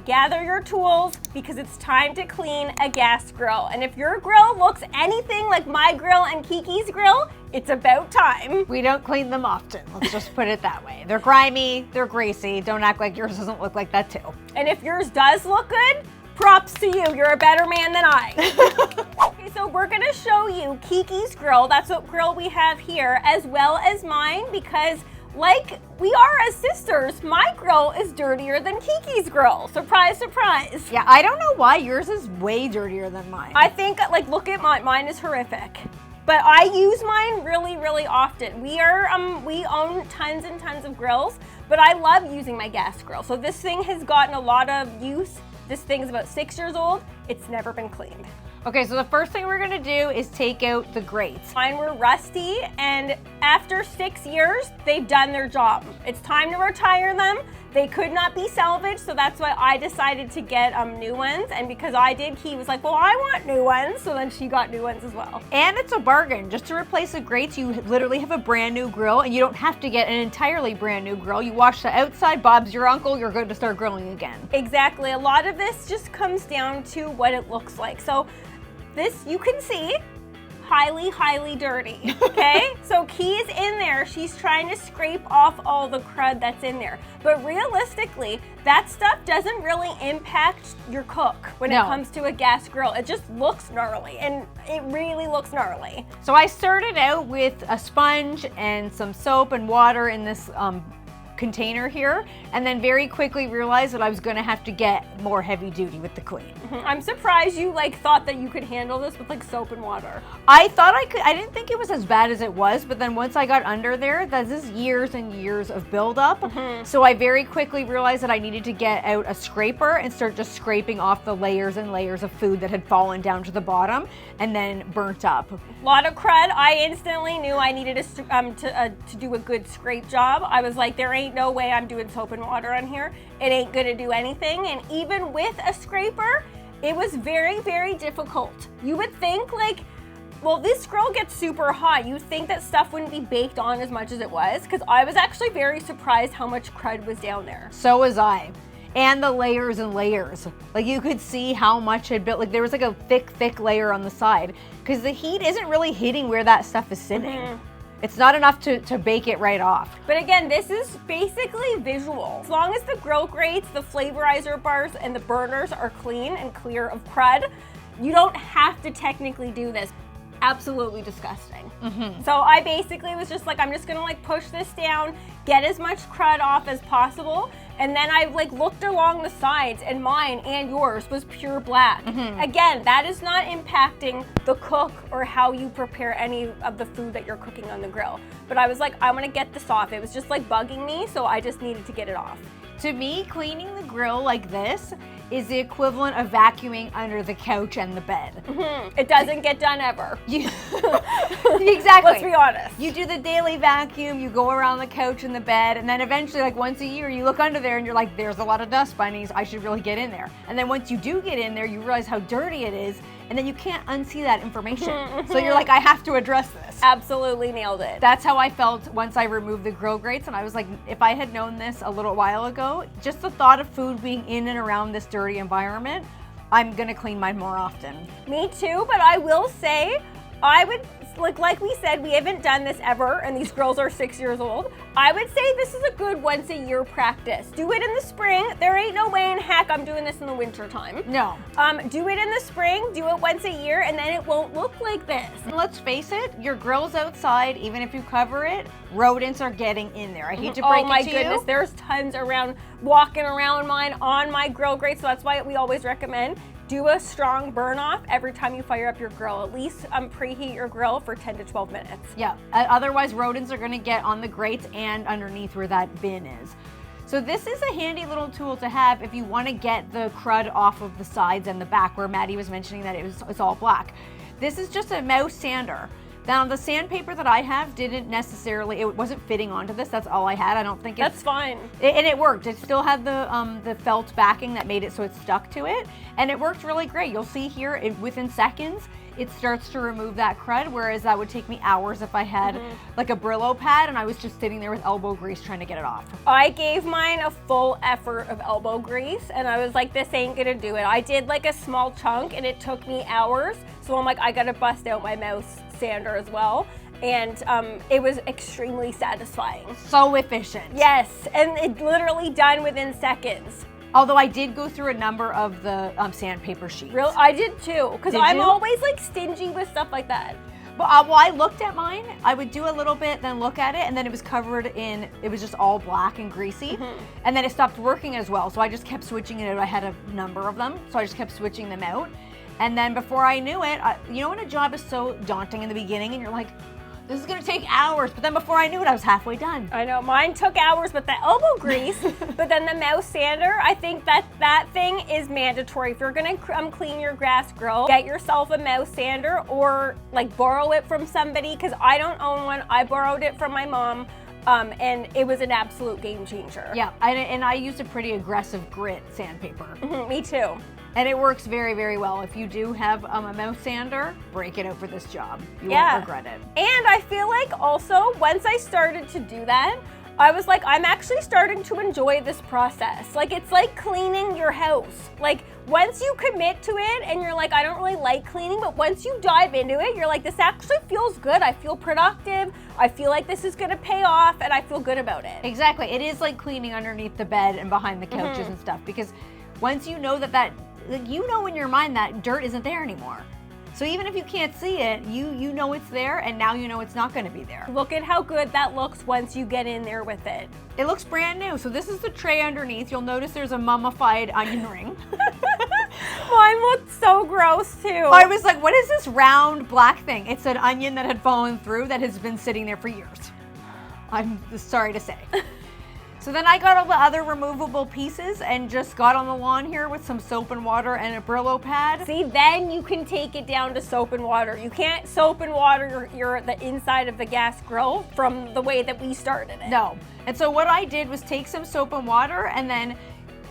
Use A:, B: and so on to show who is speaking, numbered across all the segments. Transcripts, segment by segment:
A: gather your tools because it's time to clean a gas grill. And if your grill looks anything like my grill and Kiki's grill, it's about time.
B: We don't clean them often, let's just put it that way. They're grimy, they're greasy. Don't act like yours doesn't look like that too.
A: And if yours does look good, props to you. You're a better man than I. Okay, so we're gonna show you Kiki's grill. That's what grill we have here, as well as mine, because like we are as sisters, my grill is dirtier than Kiki's grill. Surprise, surprise.
B: Yeah, I don't know why yours is way dirtier than mine.
A: I think, like, look at mine. Mine is horrific. But I use mine really, really often. We own tons and tons of grills, but I love using my gas grill. So this thing has gotten a lot of use. This thing's about 6 years old. It's never been cleaned.
B: Okay, so the first thing we're gonna do is take out the grates.
A: Mine were rusty, and after 6 years, they've done their job. It's time to retire them. They could not be salvaged, so that's why I decided to get new ones. And because I did, Key was like, well, I want new ones. So then she got new ones as well.
B: And it's a bargain. Just to replace the grates, you literally have a brand new grill, and you don't have to get an entirely brand new grill. You wash the outside, Bob's your uncle, you're good to start grilling again.
A: Exactly. A lot of this just comes down to what it looks like. So this, you can see, highly, highly dirty, okay? So Key's in there, she's trying to scrape off all the crud that's in there. But realistically, that stuff doesn't really impact your cook when it comes to a gas grill. It just looks gnarly, and it really looks gnarly.
B: So I started out with a sponge and some soap and water in this container here, and then very quickly realized that I was going to have to get more heavy duty with the clean.
A: I'm surprised you thought that you could handle this with soap and water.
B: I thought I could. I didn't think it was as bad as it was, but then once I got under there, this is years and years of buildup. So I very quickly realized that I needed to get out a scraper and start just scraping off the layers and layers of food that had fallen down to the bottom and then burnt up.
A: A lot of crud. I instantly knew I needed to do a good scrape job. I was like, there ain't no way I'm doing soap and water on here. It ain't gonna do anything. And even with a scraper, it was very, very difficult. You would think well, this grill gets super hot. You'd think that stuff wouldn't be baked on as much as it was, because I was actually very surprised how much crud was down there.
B: So was I. And the layers and layers. You could see how much had built. There was a thick layer on the side, because the heat isn't really hitting where that stuff is sitting. It's not enough to bake it right off.
A: But again, this is basically visual. As long as the grill grates, the flavorizer bars, and the burners are clean and clear of crud, you don't have to technically do this. Absolutely disgusting. So I basically was just like, I'm just gonna push this down, get as much crud off as possible. And then I looked along the sides, and mine and yours was pure black. Again, that is not impacting the cook or how you prepare any of the food that you're cooking on the grill. But I was like, I'm gonna get this off. It was just bugging me, so I just needed to get it off.
B: To me, cleaning the grill like this is the equivalent of vacuuming under the couch and the bed.
A: It doesn't get done ever.
B: Exactly.
A: Let's be honest.
B: You do the daily vacuum, you go around the couch and the bed, and then eventually, once a year, you look under there and you're like, there's a lot of dust bunnies, I should really get in there. And then once you do get in there, you realize how dirty it is, and then you can't unsee that information. So you're like, I have to address this.
A: Absolutely nailed it.
B: That's how I felt once I removed the grill grates, and I was like, if I had known this a little while ago, just the thought of food being in and around this dirty environment, I'm gonna clean mine more often.
A: Me too, but I will say, I would, like we said, we haven't done this ever, and these grills are 6 years old. I would say this is a good once a year practice. Do it in the spring. There ain't no way in heck I'm doing this in the winter time.
B: No.
A: Do it in the spring, do it once a year, and then it won't look like this.
B: And let's face it, your grill's outside, even if you cover it, rodents are getting in there. I hate to break it to you.
A: Oh my goodness, there's tons walking around mine on my grill grate, so that's why we always recommend do a strong burn off every time you fire up your grill. At least preheat your grill for 10 to 12 minutes.
B: Yeah, otherwise rodents are gonna get on the grates and underneath where that bin is. So this is a handy little tool to have if you wanna get the crud off of the sides and the back, where Maddie was mentioning that it's all black. This is just a mouse sander. Now the sandpaper that I have it wasn't fitting onto this. That's all I had. I don't think
A: that's fine.
B: And it worked. It still had the felt backing that made it so it stuck to it, and it worked really great. You'll see here, within seconds, it starts to remove that crud, whereas that would take me hours if I had like a Brillo pad and I was just sitting there with elbow grease trying to get it off.
A: I gave mine a full effort of elbow grease and I was like, this ain't gonna do it. I did like a small chunk and it took me hours. So I'm like, I gotta bust out my mouse sander as well. And it was extremely satisfying.
B: So efficient.
A: Yes, and it literally done within seconds.
B: Although I did go through a number of the sandpaper sheets.
A: Real, I did too, because I'm
B: you?
A: always like stingy with stuff like that.
B: But well, I looked at mine, I would do a little bit, then look at it, and then it was covered in, it was just all black and greasy. And then it stopped working as well, so I just kept switching it out. I had a number of them, so I just kept switching them out. And then before I knew it, you know when a job is so daunting in the beginning and you're like, this is gonna take hours, but then before I knew it, I was halfway done.
A: I know, mine took hours, but the elbow grease, but then the mouse sander, I think that thing is mandatory. If you're gonna clean your grass grill, get yourself a mouse sander or like borrow it from somebody, because I don't own one. I borrowed it from my mom, and it was an absolute game changer.
B: Yeah, and I used a pretty aggressive grit sandpaper.
A: Me too.
B: And it works very, very well. If you do have a mouse sander, break it out for this job. You won't regret it.
A: And I feel like also, once I started to do that, I was like, I'm actually starting to enjoy this process. Like, it's like cleaning your house. Like, once you commit to it and you're like, I don't really like cleaning, but once you dive into it, you're like, this actually feels good. I feel productive. I feel like this is gonna pay off and I feel good about it.
B: Exactly. It is like cleaning underneath the bed and behind the couches and stuff, because once you know that you know in your mind that dirt isn't there anymore. So even if you can't see it, you know it's there, and now you know it's not going to be there.
A: Look at how good that looks once you get in there with it.
B: It looks brand new. So this is the tray underneath. You'll notice there's a mummified onion ring.
A: Mine looked so gross too.
B: I was like, what is this round black thing? It's an onion that had fallen through that has been sitting there for years. I'm sorry to say. So then I got all the other removable pieces and just got on the lawn here with some soap and water and a Brillo pad.
A: See, then you can take it down to soap and water. You can't soap and water the inside of the gas grill from the way that we started it.
B: No. And so what I did was take some soap and water and then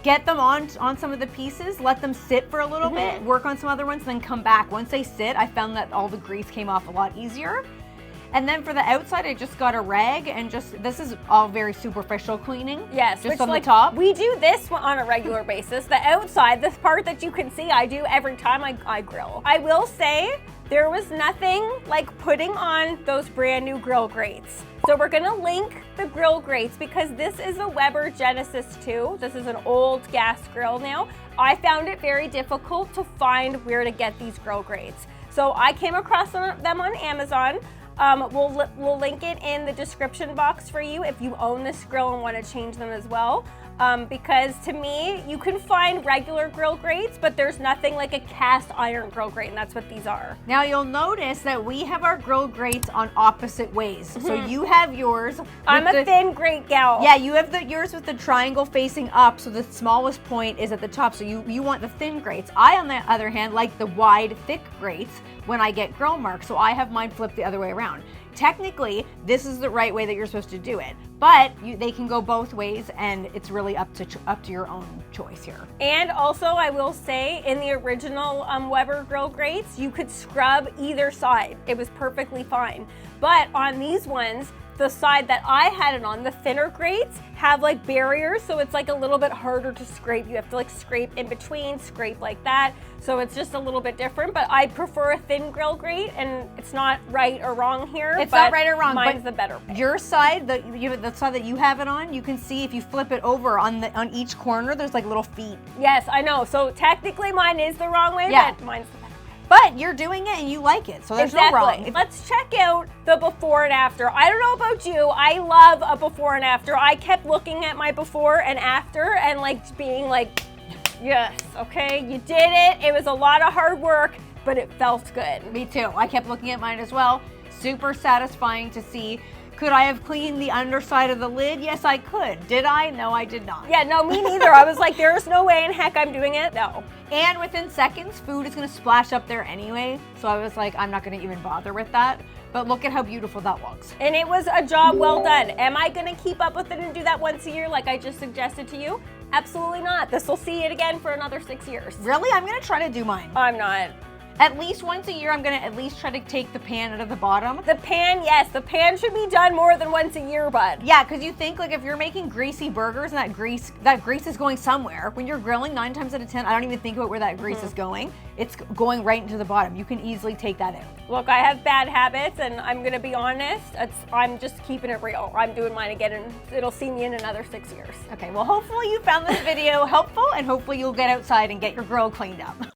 B: get them on some of the pieces, let them sit for a little bit, work on some other ones, then come back. Once they sit, I found that all the grease came off a lot easier. And then for the outside, I just got a rag and this is all very superficial cleaning.
A: Yes,
B: just on the top.
A: We do this on a regular basis. The outside, this part that you can see, I do every time I grill. I will say, there was nothing like putting on those brand new grill grates. So we're gonna link the grill grates because this is a Weber Genesis 2. This is an old gas grill now. I found it very difficult to find where to get these grill grates. So I came across them on Amazon. We'll link it in the description box for you if you own this grill and want to change them as well. Because to me, you can find regular grill grates, but there's nothing like a cast iron grill grate, and that's what these are.
B: Now you'll notice that we have our grill grates on opposite ways. So you have yours.
A: I'm a thin grate gal.
B: Yeah, you have yours with the triangle facing up, so the smallest point is at the top. So you want the thin grates. I, on the other hand, like the wide, thick grates when I get grill marks. So I have mine flipped the other way around. Technically, this is the right way that you're supposed to do it, but they can go both ways, and it's really up to your own choice here.
A: And also, I will say, in the original Weber grill grates, you could scrub either side. It was perfectly fine. But on these ones, the side that I had it on, the thinner grates, have like barriers, so it's like a little bit harder to scrape. You have to like scrape in between, scrape like that. So it's just a little bit different, but I prefer a thin grill grate, and it's not right or wrong here.
B: It's not right or wrong,
A: mine's the better pick.
B: Your side, the side that you have it on, you can see if you flip it over on each corner, there's like little feet.
A: Yes, I know. So technically mine is the wrong way, but mine's the better.
B: But you're doing it and you like it, so there's no wrong.
A: Let's check out the before and after. I don't know about you, I love a before and after. I kept looking at my before and after and like being like, yes, okay, you did it. It was a lot of hard work, but it felt good.
B: Me too. I kept looking at mine as well. Super satisfying to see. Could I have cleaned the underside of the lid? Yes, I could. Did I? No, I did not.
A: Yeah, no, me neither. I was like, there's no way in heck I'm doing it. No.
B: And within seconds, food is gonna splash up there anyway. So I was like, I'm not gonna even bother with that. But look at how beautiful that looks.
A: And it was a job well done. Am I gonna keep up with it and do that once a year like I just suggested to you? Absolutely not. This will see it again for another 6 years.
B: Really? I'm gonna try to do mine.
A: I'm not.
B: At least once a year, I'm gonna at least try to take the pan out of the bottom.
A: The pan, yes, the pan should be done more than once a year, bud.
B: Yeah, because you think like if you're making greasy burgers and that grease is going somewhere, when you're grilling 9 times out of 10, I don't even think about where that grease is going. It's going right into the bottom. You can easily take that out.
A: Look, I have bad habits, and I'm gonna be honest, I'm just keeping it real. I'm doing mine again, and it'll see me in another 6 years.
B: Okay, well hopefully you found this video helpful, and hopefully you'll get outside and get your grill cleaned up.